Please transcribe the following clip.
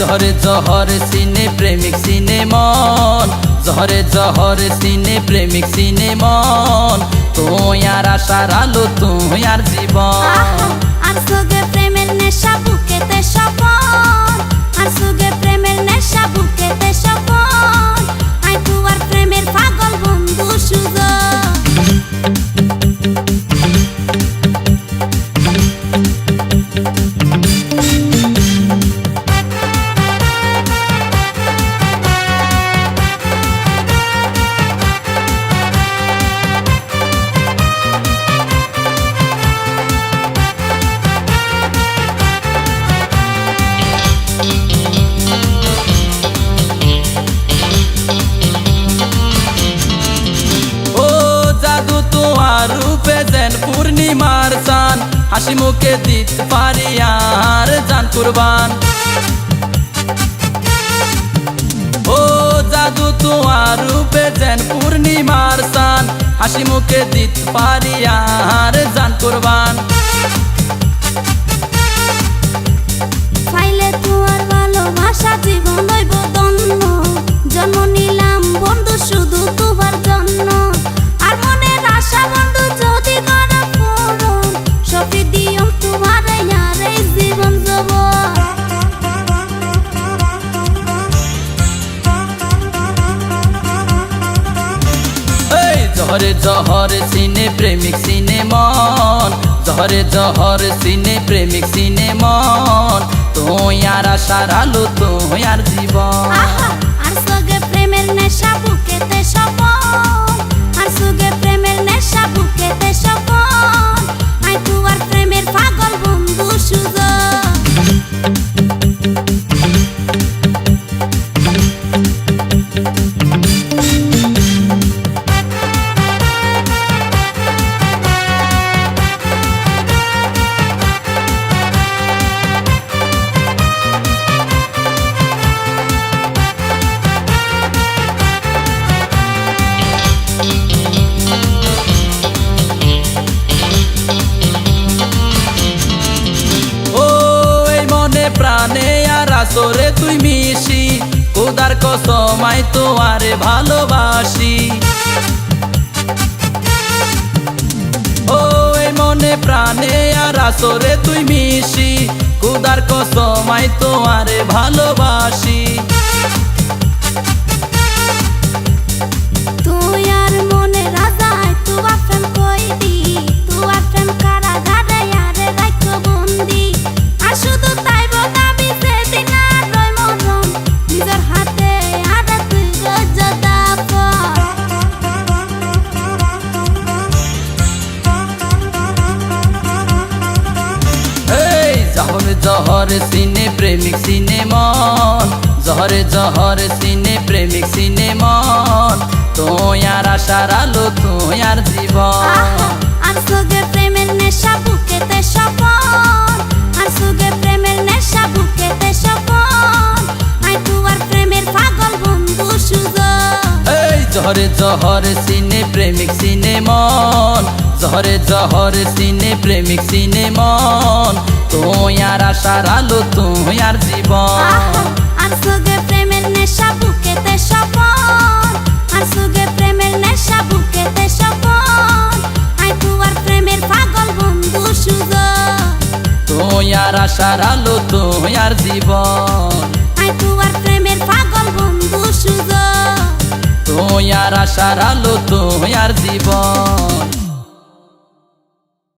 জহরে জহর সিনে প্রেমিক সিনে মন, জহরে জহর সিনে প্রেমিক সিনে মন, তুই আর আশার আলো তুই আর জীবন। আর সুগে প্রেমের নেশা বুকেতে স্বপন, আর সুগে প্রেমের নেশা বুকেতে স্বপন, আই তুয়ার প্রেমের পাগল বন্ধু সুজন। রূপে যেন পূর্ণিমার চান, হাসি মুখে দিতে পারি আর জান কুরবান। ও জাদু তোমার রূপে যেন পূর্ণিমার চান, হাসি মুখে দিতে পারি আর জান কুরবান। পাইলে তোমার ভালোবাসা জীবন হইব ধন্য, জন্ম নিলাম বন্ধু শুধু তোমার জন্য। আর মনের আশা বন্ধু যদি করো পূরণ, সফি দিও তোমার আর এই জীবন যাবন। জহরে জহর সিনে প্রেমিক সিনে মন, জহরে জহর সিনে প্রেমিক সিনে মন, তুই আর আশার আলো তুই আর জীবন। আর সুগে প্রেমের নেশা বুকেতে স্বপন, আর সুগে প্রেমের নেশা বুকেতে স্বপন, আই তুয়ার প্রেমের পাগল বন্ধু সুজন। প্রাণে আর আসরে তুই মিশি, খোদার কসম আই তোয়ারে ভালোবাসি। ও এই মনে প্রাণে আর আসরে তুই মিশি, খোদার কসম আই তোয়ারে ভালোবাসি। তুই আর মনে রাজা তুয়া প্রেম কইদি, তুয়া প্রেম কারাগারে আরে রাখ বন্দি। আর শুধু তাই বনাবি সেদিন আর রই মরম, নিজের হাতে আর তুই রোজদা পর। এই জহরে জহর সিনে প্রেমিক সিনে মন, জহরে জহর সিনে প্রেমিক সিনে মন, তুই আর আশার আলো তুই আর জীবন। আর সুগে প্রেমের নেশা বুকেতে স্বপন, আর সুগে প্রেমের নেশা বুকেতে স্বপন, আই তুয়ার প্রেমের পাগল বন্ধু সুজন। এই জহরে জহর সিনে প্রেমিক সিনে মন, জহরে জহর সিনে প্রেমিক সিনে মন, তুই আর আশার আলো তুই আর জীবন। আর সুগে প্রেমের নেশা বুকেতে স্বপন, আর সুগে প্রেমের নেশা বুকেতে স্বপন, আই তুয়ার প্রেমের পাগল বন্ধু সুজন। তুই আর আশার আলো তুই আর জীবন, আই তুয়ার প্রেমের পাগল বন্ধু সুজন। তুই আর আশার আলো তুই আর জীবন।